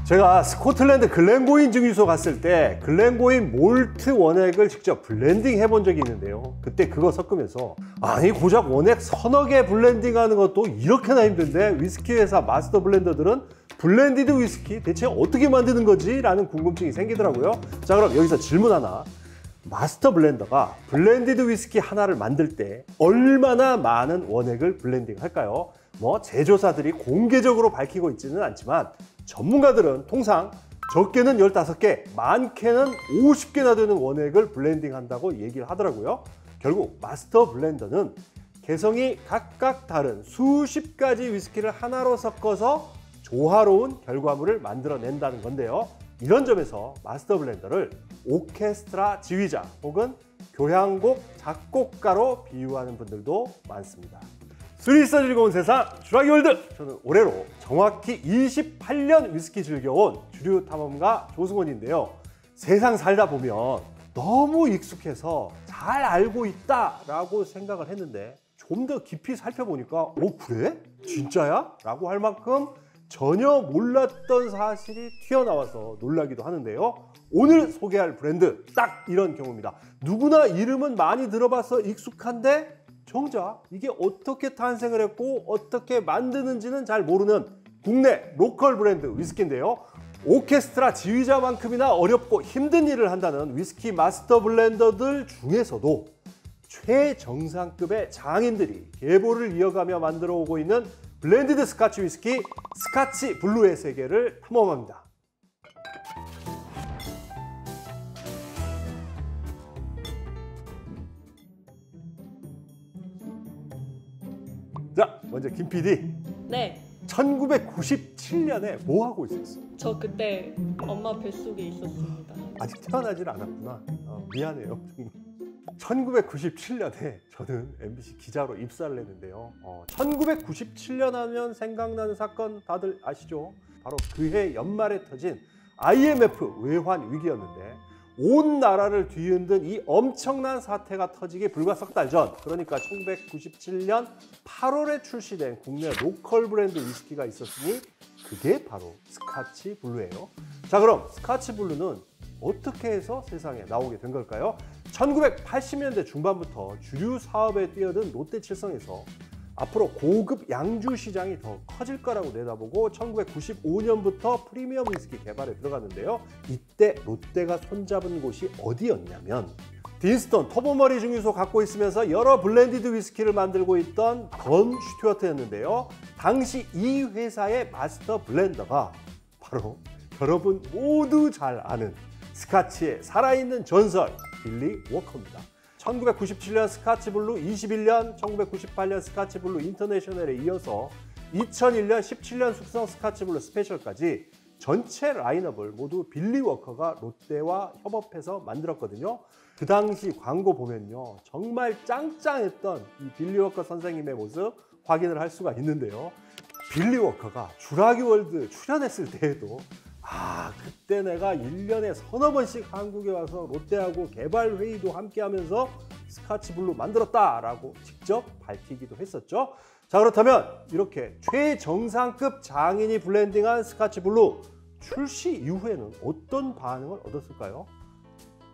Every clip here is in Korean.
제가 스코틀랜드 글렌고인 증류소 갔을 때 글렌고인 몰트 원액을 직접 블렌딩 해본 적이 있는데요. 그때 그거 섞으면서 아니 고작 원액 서너 개 블렌딩하는 것도 이렇게나 힘든데 위스키 회사 마스터 블렌더들은 블렌디드 위스키 대체 어떻게 만드는 거지? 라는 궁금증이 생기더라고요. 자, 그럼 여기서 질문 하나. 마스터 블렌더가 블렌디드 위스키 하나를 만들 때 얼마나 많은 원액을 블렌딩 할까요? 뭐 제조사들이 공개적으로 밝히고 있지는 않지만 전문가들은 통상 적게는 15개, 많게는 50개나 되는 원액을 블렌딩 한다고 얘기를 하더라고요. 결국 마스터 블렌더는 개성이 각각 다른 수십 가지 위스키를 하나로 섞어서 조화로운 결과물을 만들어낸다는 건데요. 이런 점에서 마스터 블렌더를 오케스트라 지휘자 혹은 교향곡 작곡가로 비유하는 분들도 많습니다. 술이 있어 즐거운 세상 주라기 월드! 저는 올해로 정확히 28년 위스키 즐겨온 주류 탐험가 조승원인데요. 세상 살다 보면 너무 익숙해서 잘 알고 있다라고 생각을 했는데 좀 더 깊이 살펴보니까 그래? 진짜야? 라고 할 만큼 전혀 몰랐던 사실이 튀어나와서 놀라기도 하는데요. 오늘 소개할 브랜드 딱 이런 경우입니다. 누구나 이름은 많이 들어봐서 익숙한데 정작 이게 어떻게 탄생을 했고 어떻게 만드는지는 잘 모르는 국내 로컬 브랜드 위스키인데요. 오케스트라 지휘자만큼이나 어렵고 힘든 일을 한다는 위스키 마스터 블렌더들 중에서도 최정상급의 장인들이 계보를 이어가며 만들어 오고 있는 블렌디드 스카치 위스키 스카치 블루의 세계를 탐험합니다. 자, 먼저 김 PD. 네. 1997년에 뭐 하고 있었어? 저 그때 엄마 뱃속에 있었습니다. 아직 태어나질 않았구나. 미안해요. 1997년에 저는 MBC 기자로 입사를 했는데요. 1997년 하면 생각나는 사건 다들 아시죠? 바로 그해 연말에 터진 IMF 외환 위기였는데 온 나라를 뒤흔든 이 엄청난 사태가 터지기 불과 석 달 전, 그러니까 1997년 8월에 출시된 국내 로컬 브랜드 위스키가 있었으니 그게 바로 스카치 블루예요. 자, 그럼 스카치 블루는 어떻게 해서 세상에 나오게 된 걸까요? 1980년대 중반부터 주류 사업에 뛰어든 롯데칠성에서 앞으로 고급 양주 시장이 더 커질 거라고 내다보고 1995년부터 프리미엄 위스키 개발에 들어갔는데요. 이때 롯데가 손잡은 곳이 어디였냐면 딘스턴 터보머리 증류소 갖고 있으면서 여러 블렌디드 위스키를 만들고 있던 건 슈튜어트였는데요. 당시 이 회사의 마스터 블렌더가 바로 여러분 모두 잘 아는 스카치의 살아있는 전설 빌리 워커입니다. 1997년 스카치 블루 21년, 1998년 스카치 블루 인터내셔널에 이어서 2001년, 17년 숙성 스카치 블루 스페셜까지 전체 라인업을 모두 빌리 워커가 롯데와 협업해서 만들었거든요. 그 당시 광고 보면요, 정말 짱짱했던 이 빌리 워커 선생님의 모습 확인을 할 수가 있는데요. 빌리 워커가 주라기 월드 출연했을 때에도 그때 내가 1년에 서너 번씩 한국에 와서 롯데하고 개발 회의도 함께 하면서 스카치 블루 만들었다라고 직접 밝히기도 했었죠. 자, 그렇다면 이렇게 최정상급 장인이 블렌딩한 스카치 블루 출시 이후에는 어떤 반응을 얻었을까요?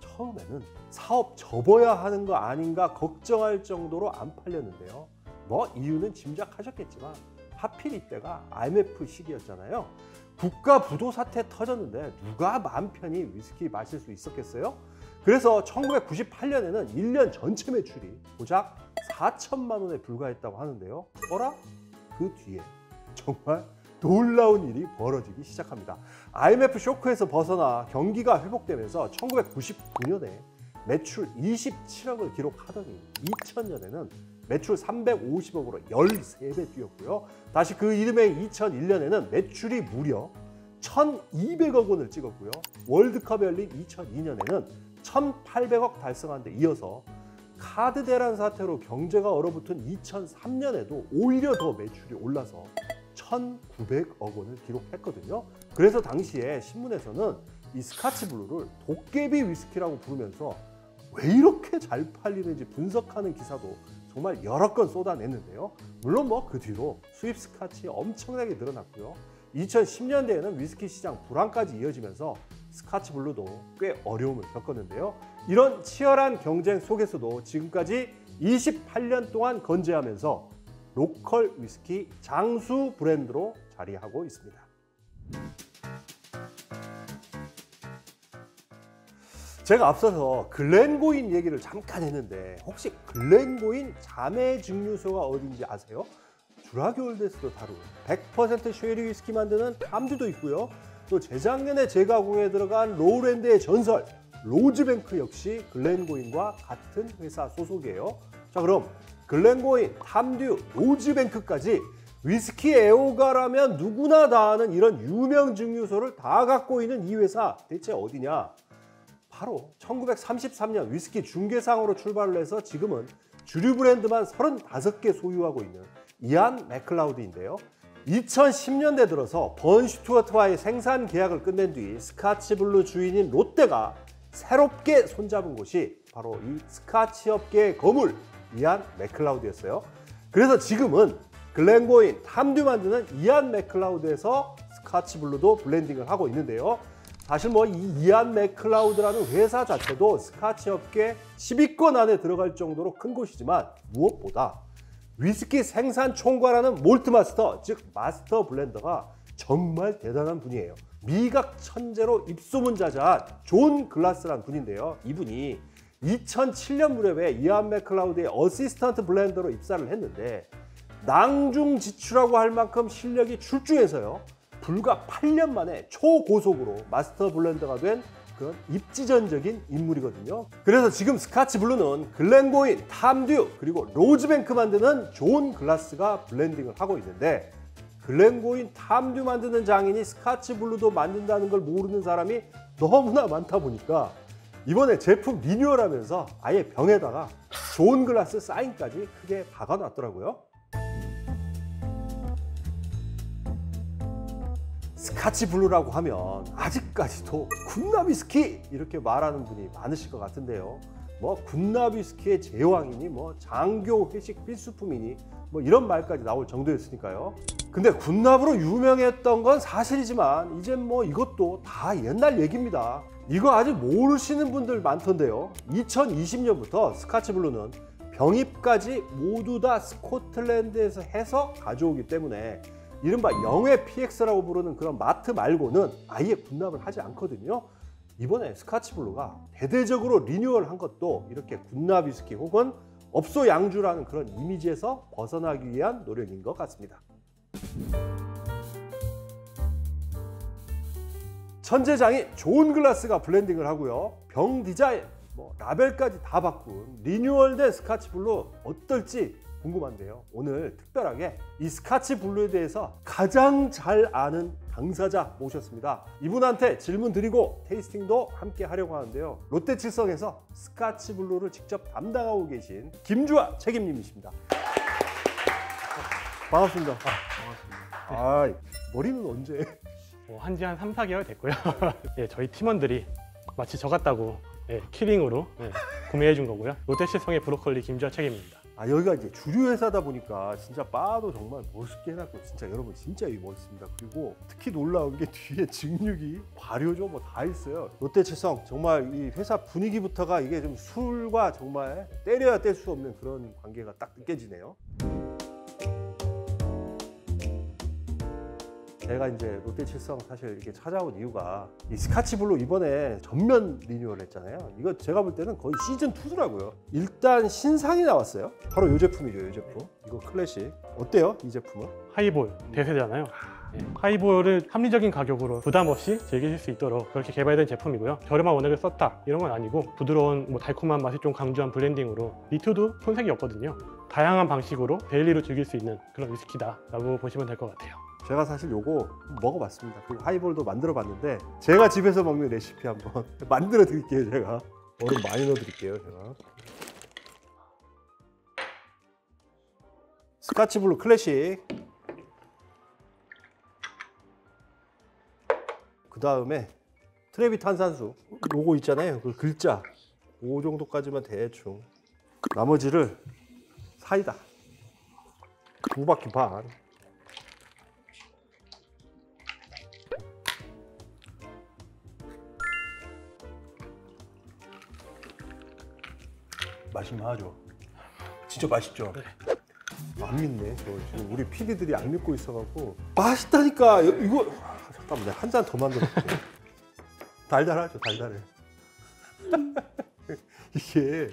처음에는 사업 접어야 하는 거 아닌가 걱정할 정도로 안 팔렸는데요. 뭐 이유는 짐작하셨겠지만 하필 이때가 IMF 시기였잖아요. 국가 부도 사태 터졌는데 누가 마음 편히 위스키 마실 수 있었겠어요? 그래서 1998년에는 1년 전체 매출이 고작 4천만 원에 불과했다고 하는데요. 그 뒤에 정말 놀라운 일이 벌어지기 시작합니다. IMF 쇼크에서 벗어나 경기가 회복되면서 1999년에 매출 27억을 기록하더니 2000년에는 매출 350억으로 13배 뛰었고요. 다시 그 이듬해 2001년에는 매출이 무려 1200억 원을 찍었고요. 월드컵 열린 2002년에는 1800억 달성한 데 이어서 카드 대란 사태로 경제가 얼어붙은 2003년에도 오히려 더 매출이 올라서 1900억 원을 기록했거든요. 그래서 당시에 신문에서는 이 스카치 블루를 도깨비 위스키라고 부르면서 왜 이렇게 잘 팔리는지 분석하는 기사도 정말 여러 건 쏟아냈는데요. 물론 그 뒤로 수입 스카치 엄청나게 늘어났고요. 2010년대에는 위스키 시장 불황까지 이어지면서 스카치 블루도 꽤 어려움을 겪었는데요. 이런 치열한 경쟁 속에서도 지금까지 28년 동안 건재하면서 로컬 위스키 장수 브랜드로 자리하고 있습니다. 제가 앞서서 글렌고인 얘기를 잠깐 했는데 혹시 글렌고인 자매 증류소가 어딘지 아세요? 주라기올드에서도 다루고 100% 쉐리 위스키 만드는 탐듀도 있고요. 또 재작년에 제가공에 들어간 로우랜드의 전설 로즈뱅크 역시 글렌고인과 같은 회사 소속이에요. 자, 그럼 글렌고인, 탐듀, 로즈뱅크까지 위스키 애호가라면 누구나 다 아는 이런 유명 증류소를 다 갖고 있는 이 회사 대체 어디냐? 바로 1933년 위스키 중개상으로 출발을 해서 지금은 주류 브랜드만 35개 소유하고 있는 이안 맥클라우드인데요. 2010년대 들어서 번 슈투어트와의 생산 계약을 끝낸 뒤 스카치 블루 주인인 롯데가 새롭게 손잡은 곳이 바로 이 스카치 업계의 거물 이안 맥클라우드였어요. 그래서 지금은 글렌고인, 탐듀 만드는 이안 맥클라우드에서 스카치 블루도 블렌딩을 하고 있는데요. 사실 뭐 이 이안 맥클라우드라는 회사 자체도 스카치 업계 10위권 안에 들어갈 정도로 큰 곳이지만 무엇보다 위스키 생산 총괄하는 몰트 마스터, 즉 마스터 블렌더가 정말 대단한 분이에요. 미각 천재로 입소문자자한 존 글라스라는 분인데요. 이분이 2007년 무렵에 이안 맥클라우드의 어시스턴트 블렌더로 입사를 했는데 낭중지추라고 할 만큼 실력이 출중해서요. 불과 8년 만에 초고속으로 마스터 블렌더가 된 그런 입지전적인 인물이거든요. 그래서 지금 스카치 블루는 글렌고인, 탐듀, 그리고 로즈뱅크 만드는 존 글라스가 블렌딩을 하고 있는데 글렌고인, 탐듀 만드는 장인이 스카치 블루도 만든다는 걸 모르는 사람이 너무나 많다 보니까 이번에 제품 리뉴얼하면서 아예 병에다가 존 글라스 사인까지 크게 박아놨더라고요. 스카치 블루라고 하면 아직까지도 군납 위스키 이렇게 말하는 분이 많으실 것 같은데요. 뭐 군납 위스키의 제왕이니 뭐 장교 회식 필수품이니 뭐 이런 말까지 나올 정도였으니까요. 근데 군납으로 유명했던 건 사실이지만 이젠 뭐 이것도 다 옛날 얘기입니다. 이거 아직 모르시는 분들 많던데요. 2020년부터 스카치 블루는 병입까지 모두 다 스코틀랜드에서 해서 가져오기 때문에 이른바 영회 PX라고 부르는 그런 마트 말고는 아예 군납을 하지 않거든요. 이번에 스카치 블루가 대대적으로 리뉴얼한 것도 이렇게 군납 위스키 혹은 업소 양주라는 그런 이미지에서 벗어나기 위한 노력인 것 같습니다. 천재장이 존 글라스가 블렌딩을 하고요. 병 디자인, 뭐 라벨까지 다 바꾼 리뉴얼된 스카치 블루 어떨지 궁금한데요. 오늘 특별하게 이 스카치 블루에 대해서 가장 잘 아는 당사자 모셨습니다. 이분한테 질문 드리고 테이스팅도 함께 하려고 하는데요. 롯데칠성에서 스카치 블루를 직접 담당하고 계신 김주아 책임님이십니다. 반갑습니다. 반갑습니다. 머리는 언제? 한지 한 3, 4개월 됐고요. 예, 저희 팀원들이 마치 저 같다고 키링으로 구매해 준 거고요. 롯데칠성의 브로콜리 김주아 책임입니다. 여기가 이제 주류 회사다 보니까 진짜 바도 정말 멋있게 해놨고 진짜 여러분 진짜 멋있습니다. 그리고 특히 놀라운 게 뒤에 증류기, 발효조 뭐 다 있어요. 롯데칠성 정말 이 회사 분위기부터가 이게 좀 술과 정말 때려야 뗄 수 없는 그런 관계가 딱 느껴지네요. 제가 이제 롯데칠성 사실 이렇게 찾아온 이유가 이 스카치 블루 이번에 전면 리뉴얼 했잖아요. 이거 제가 볼 때는 거의 시즌2더라고요. 일단 신상이 나왔어요. 바로 이 제품이죠, 이 제품. 이거 클래식. 어때요, 이 제품은? 하이볼 대세잖아요. 하이볼을 합리적인 가격으로 부담 없이 즐기실 수 있도록 그렇게 개발된 제품이고요. 저렴한 원액을 썼다 이런 건 아니고 부드러운 달콤한 맛을 좀 강조한 블렌딩으로 니트도 손색이 없거든요. 다양한 방식으로 데일리로 즐길 수 있는 그런 위스키다 라고 보시면 될 것 같아요. 제가 사실 요거 먹어봤습니다. 그리고 하이볼도 만들어봤는데 제가 집에서 먹는 레시피 한번 만들어 드릴게요. 제가 얼음 많이 넣어 드릴게요. 제가 스카치 블루 클래식, 그 다음에 트레비 탄산수 요거 있잖아요. 그 글자 그 정도까지만 대충, 나머지를 사이다 2바퀴 반, 맛있만 하죠. 진짜 맛있죠. 안 믿네. 저 지금 우리 PD들이 안 믿고 있어갖고 맛있다니까. 이거 잠깐만, 한 잔 더 만들어. 달달하죠, 달달해. 이게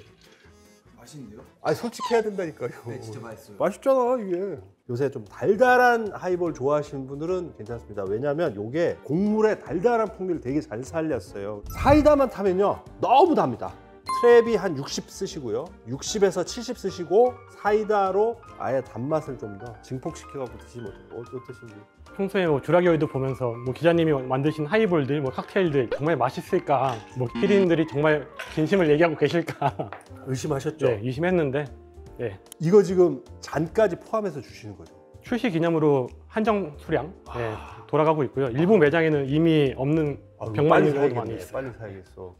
맛있는데요? 아니 솔직히 해야 된다니까요. 네, 진짜 맛있어요. 맛있잖아 이게. 요새 좀 달달한 하이볼 좋아하시는 분들은 괜찮습니다. 왜냐면 이게 곡물의 달달한 풍미를 되게 잘 살렸어요. 사이다만 타면요 너무 답니다. 트랩이 한 60 쓰시고요, 60에서 70 쓰시고 사이다로 아예 단맛을 좀 더 증폭시켜갖고 드시면 어떠신지. 평소에 뭐 주라기월드 보면서 뭐 기자님이 만드신 하이볼들, 뭐 칵테일들 정말 맛있을까, 뭐 피디님들이 정말 진심을 얘기하고 계실까 의심하셨죠? 네, 의심했는데 네. 이거 지금 잔까지 포함해서 주시는 거죠? 출시 기념으로 한정 수량 네, 돌아가고 있고요. 일부 매장에는 이미 없는 병만 있는 경우도 많이 있어요. 빨리 사야겠어.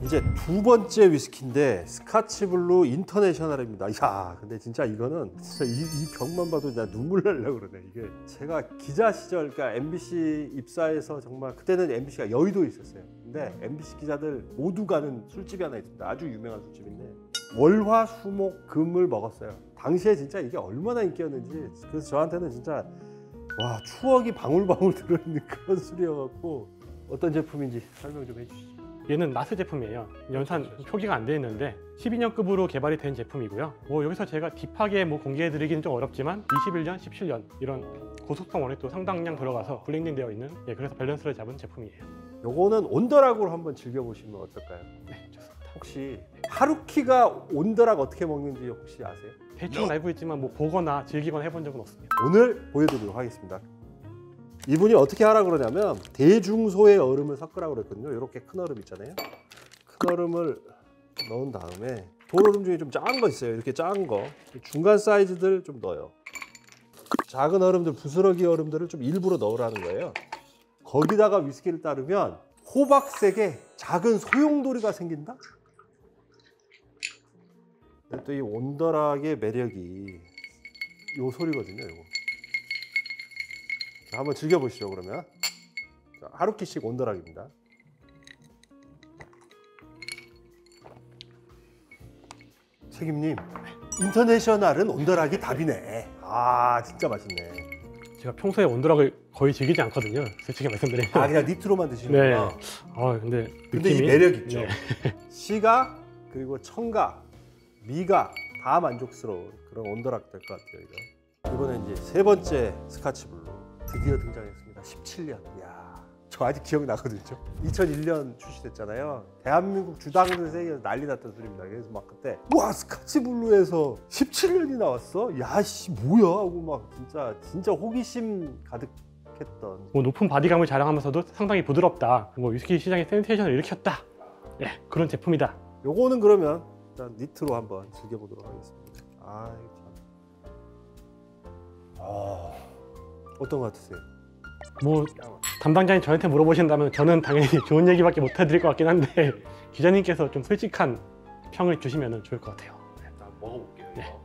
이제 두 번째 위스키인데 스카치블루 인터내셔널입니다. 이야, 근데 진짜 이거는 진짜 이 병만 봐도 진짜 눈물 날려고 그러네. 이게 제가 기자 시절, 그러니까 MBC 입사해서 정말 그때는 MBC가 여의도에 있었어요. 근데 MBC 기자들 모두 가는 술집이 하나 있습니다. 아주 유명한 술집인데 월화 수목 금을 먹었어요. 당시에 진짜 이게 얼마나 인기였는지. 그래서 저한테는 진짜 와, 추억이 방울방울 들어있는 그런 술이어갖고 어떤 제품인지 설명 좀 해주시죠. 얘는 나스 제품이에요. 연산 표기가 안 돼 있는데 12년급으로 개발이 된 제품이고요. 뭐 여기서 제가 딥하게 뭐 공개해드리기는 좀 어렵지만 21년, 17년 이런 고속성 원액도 상당량 들어가서 블렌딩 되어 있는, 예, 그래서 밸런스를 잡은 제품이에요. 요거는 온더락으로 한번 즐겨보시면 어떨까요? 네, 좋습니다. 혹시 하루키가 온더락 어떻게 먹는지 혹시 아세요? 대충 알고 있지만 뭐 보거나 즐기거나 해본 적은 없습니다. 오늘 보여드리도록 하겠습니다. 이분이 어떻게 하라 그러냐면 대중소의 얼음을 섞으라고 그랬거든요. 이렇게 큰 얼음 있잖아요. 큰 얼음을 넣은 다음에 돌얼음 중에 좀 작은 거 있어요. 이렇게 작은 거 중간 사이즈들 좀 넣어요. 작은 얼음들, 부스러기 얼음들을 좀 일부러 넣으라는 거예요. 거기다가 위스키를 따르면 호박색의 작은 소용돌이가 생긴다? 또 이 온더락의 매력이 요 소리거든요. 요거. 자, 한번 즐겨보시죠. 그러면 자, 하루키식 온더락입니다. 책임님, 인터내셔널은 온더락이 답이네. 아, 진짜 맛있네. 제가 평소에 온도락을 거의 즐기지 않거든요. 솔직히 말씀드리면. 아, 그냥 니트로만 드시는구나. 네. 근데 근데 느낌이, 이 매력 있죠. 네. 시가 그리고 청가, 미가 다 만족스러운 그런 온더락 될 것 같아요. 이거. 이번에 이제 세 번째 스카치블루 드디어 등장했습니다. 17년. 이야, 저 아직 기억나거든요. 2001년 출시됐잖아요. 대한민국 주당들 세계에서 난리 났던 술입니다. 그래서 막 그때 와, 스카치블루에서 17년이 나왔어? 야씨 뭐야 하고 막 진짜 호기심 가득했던. 뭐 높은 바디감을 자랑하면서도 상당히 부드럽다. 뭐 위스키 시장에 센세이션을 일으켰다. 네, 그런 제품이다. 요거는 그러면 일단 니트로 한번 즐겨보도록 하겠습니다. 아, 어떤 것 같으세요? 뭐 담당자님 저한테 물어보신다면 저는 당연히 좋은 얘기밖에 못 해드릴 것 같긴 한데 기자님께서 좀 솔직한 평을 주시면 좋을 것 같아요. 일단 먹어볼게요. 네.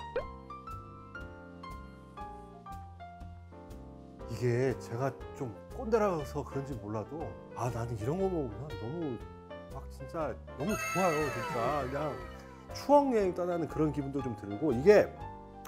이게 제가 좀 꼰대라서 그런지 몰라도 나는 이런 거 먹으면 너무 막 진짜 너무 좋아요. 진짜 그냥 추억 여행 떠나는 그런 기분도 좀 들고, 이게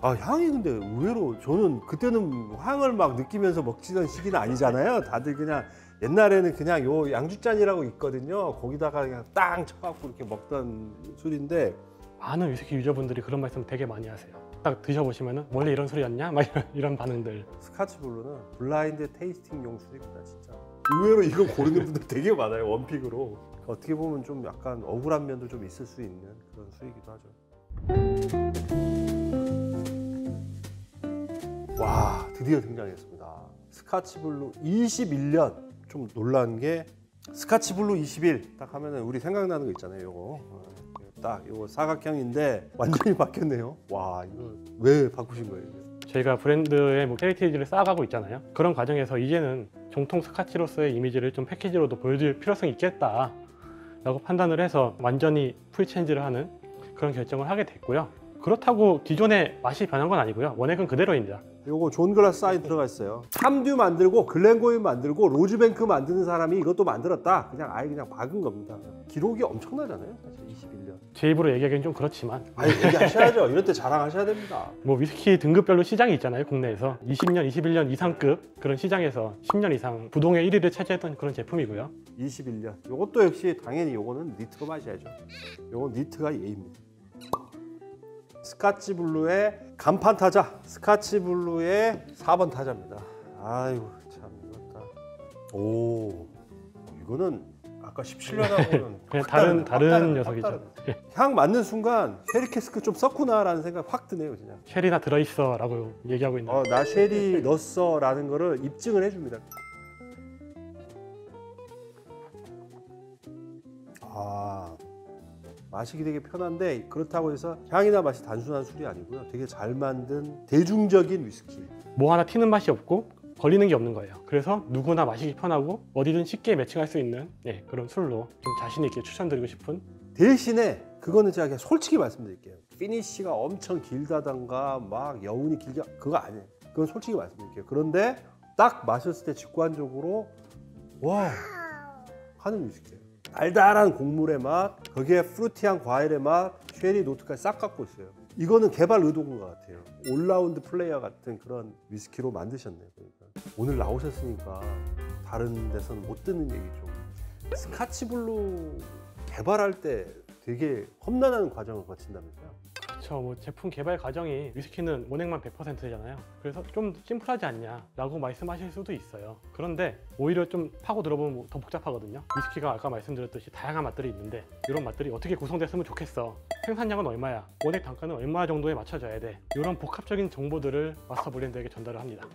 향이 근데 의외로 저는 그때는 향을 막 느끼면서 먹지던 시기는 아니잖아요. 다들 그냥 옛날에는 그냥 요 양주잔이라고 있거든요. 거기다가 그냥 땅 쳐갖고 이렇게 먹던 술인데, 많은 위스키 유저분들이 그런 말씀 되게 많이 하세요. 딱 드셔보시면 원래 이런 술이었냐? 막 이런 반응들. 스카치블루는 블라인드 테이스팅용 술입니다. 진짜 의외로 이거 고르는 분들 되게 많아요. 원픽으로. 어떻게 보면 좀 약간 억울한 면도 좀 있을 수 있는 그런 술이기도 하죠. 와, 드디어 등장했습니다. 스카치블루 21년. 좀 놀란 게 스카치블루 21 딱 하면은 우리 생각나는 거 있잖아요. 요거 딱 요거 사각형인데 완전히 바뀌었네요. 와, 이거 왜 바꾸신 거예요? 저희가 브랜드의 뭐 헤리티지를 쌓아가고 있잖아요. 그런 과정에서 이제는 정통 스카치로서의 이미지를 좀 패키지로도 보여줄 필요성이 있겠다 라고 판단을 해서 완전히 풀체인지를 하는 그런 결정을 하게 됐고요. 그렇다고 기존의 맛이 변한 건 아니고요. 원액은 그대로입니다. 요거 존 글라스 사인 들어가 있어요. 참듀 만들고 글렌고이 만들고 로즈뱅크 만드는 사람이 이것도 만들었다. 그냥 아예 그냥 박은 겁니다. 기록이 엄청나잖아요. 사실 21년. 제 입으로 얘기하기는 좀 그렇지만 아니 얘기하셔야죠. 이럴 때 자랑하셔야 됩니다. 뭐 위스키 등급별로 시장이 있잖아요. 국내에서 20년, 21년 이상급 그런 시장에서 10년 이상 부동의 1위를 차지했던 그런 제품이고요. 21년. 요것도 역시 당연히 요거는 니트로 마셔야죠. 요건 니트가 예입니다. 스카치 블루의 간판 타자, 스카치 블루의 4번 타자입니다. 아이고 참 이것다. 오, 이거는 아까 17년하고는 그냥 다른 녀석이죠. 향 맞는 순간 쉐리 캐스크 좀 썼구나라는 생각 확 드네요, 그냥. 쉐리나 들어있어라고 얘기하고 있는. 나 쉐리 넣었어라는 거를 입증을 해줍니다. 아. 마시기 되게 편한데 그렇다고 해서 향이나 맛이 단순한 술이 아니고요. 되게 잘 만든 대중적인 위스키. 뭐 하나 튀는 맛이 없고 걸리는 게 없는 거예요. 그래서 누구나 마시기 편하고 어디든 쉽게 매칭할 수 있는 그런 술로 좀 자신 있게 추천드리고 싶은. 대신에 그거는 제가 그냥 솔직히 말씀드릴게요. 피니쉬가 엄청 길다던가 막 여운이 길게 그거 아니에요. 그건 솔직히 말씀드릴게요. 그런데 딱 마셨을 때 직관적으로 와 하는 위스키예요. 달달한 곡물의 맛, 거기에 프루티한 과일의 맛, 쉐리 노트까지 싹 갖고 있어요. 이거는 개발 의도인 것 같아요. 올라운드 플레이어 같은 그런 위스키로 만드셨네요. 그러니까. 오늘 나오셨으니까 다른 데서는 못 듣는 얘기죠. 스카치 블루 개발할 때 되게 험난한 과정을 거친다면서요? 그렇죠. 뭐 제품 개발 과정이 위스키는 원액만 100%잖아요. 그래서 좀 심플하지 않냐라고 말씀하실 수도 있어요. 그런데 오히려 좀 파고 들어보면 더 복잡하거든요. 위스키가 아까 말씀드렸듯이 다양한 맛들이 있는데 이런 맛들이 어떻게 구성됐으면 좋겠어. 생산량은 얼마야? 원액 단가는 얼마 정도에 맞춰져야 돼? 이런 복합적인 정보들을 마스터 블렌더에게 전달을 합니다.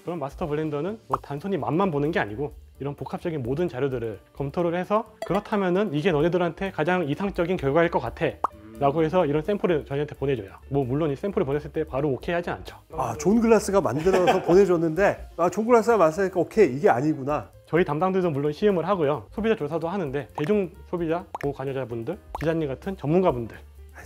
그럼 마스터 블렌더는 뭐 단순히 맛만 보는 게 아니고 이런 복합적인 모든 자료들을 검토를 해서 그렇다면은 이게 너네들한테 가장 이상적인 결과일 것 같아 라고 해서 이런 샘플을 저희한테 보내줘요. 뭐 물론 이 샘플을 보냈을 때 바로 오케이 하진 않죠. 존 글라스가 만들어서 보내줬는데 존 글라스가 만들니까 오케이 이게 아니구나. 저희 담당들도 물론 시음을 하고요. 소비자 조사도 하는데 대중 소비자, 보호 관여자분들, 기자님 같은 전문가분들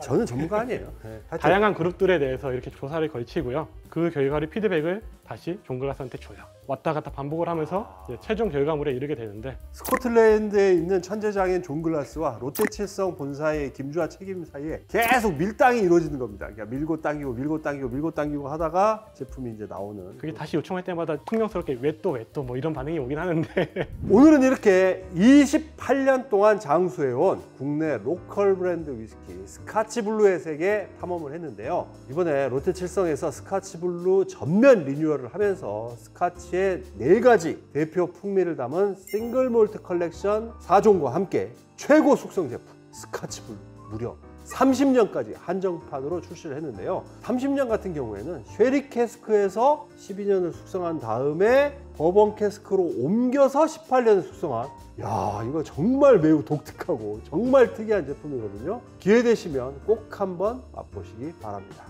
저는 전문가 아니에요. 다양한 그룹들에 대해서 이렇게 조사를 걸치고요. 그 결과를 피드백을 다시 존 글라스한테 줘요. 왔다 갔다 반복을 하면서 이제 최종 결과물에 이르게 되는데 스코틀랜드에 있는 천재장인 존 글라스와 롯데칠성 본사의 김주하 책임 사이에 계속 밀당이 이루어지는 겁니다. 그러니까 밀고 당기고 하다가 제품이 이제 나오는. 그게 다시 요청할 때마다 퉁명스럽게 왜 또 뭐 이런 반응이 오긴 하는데 오늘은 이렇게 28년 동안 장수해온 국내 로컬 브랜드 위스키 스카치 블루의 세계 탐험을 했는데요. 이번에 롯데칠성에서 스카치 블루 전면 리뉴얼을 하면서 스카치의 4가지 대표 풍미를 담은 싱글 몰트 컬렉션 4종과 함께 최고 숙성 제품 스카치 블루 무려 30년까지 한정판으로 출시를 했는데요. 30년 같은 경우에는 쉐리 캐스크에서 12년을 숙성한 다음에 버번 캐스크로 옮겨서 18년을 숙성한 이거 정말 매우 독특하고 정말 특이한 제품이거든요. 기회 되시면 꼭 한번 맛보시기 바랍니다.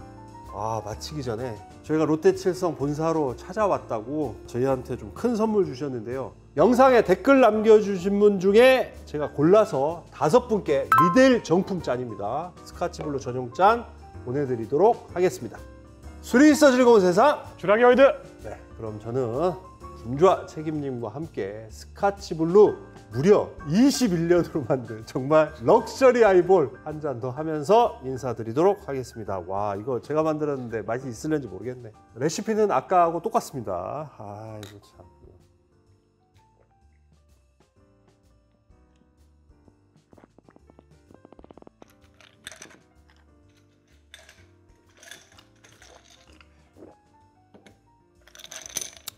마치기 전에 저희가 롯데칠성 본사로 찾아왔다고 저희한테 좀 큰 선물 주셨는데요. 영상에 댓글 남겨주신 분 중에 제가 골라서 5분께 미델 정품 잔입니다. 스카치 블루 전용 잔 보내드리도록 하겠습니다. 술이 있어 즐거운 세상 주라기 월드! 네, 그럼 저는 김주하 책임님과 함께 스카치 블루 무려 21년으로 만든 정말 럭셔리 하이볼 한 잔 더 하면서 인사드리도록 하겠습니다. 와, 이거 제가 만들었는데 맛이 있을는지 모르겠네. 레시피는 아까하고 똑같습니다. 이거 참.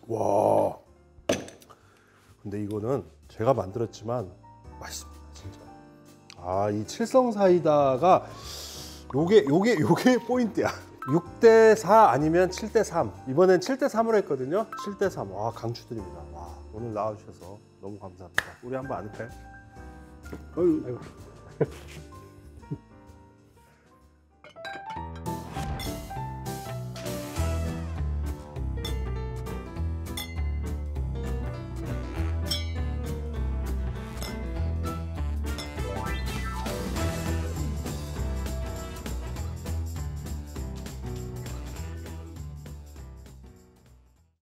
와, 근데 이거는 제가 만들었지만 맛있습니다, 진짜. 이 칠성 사이다가 요게 포인트야. 6대4 아니면 7대3. 이번엔 7대3으로 했거든요. 7대3. 강추드립니다. 오늘 나와주셔서 너무 감사합니다. 우리 한번 안을까요? 아이고.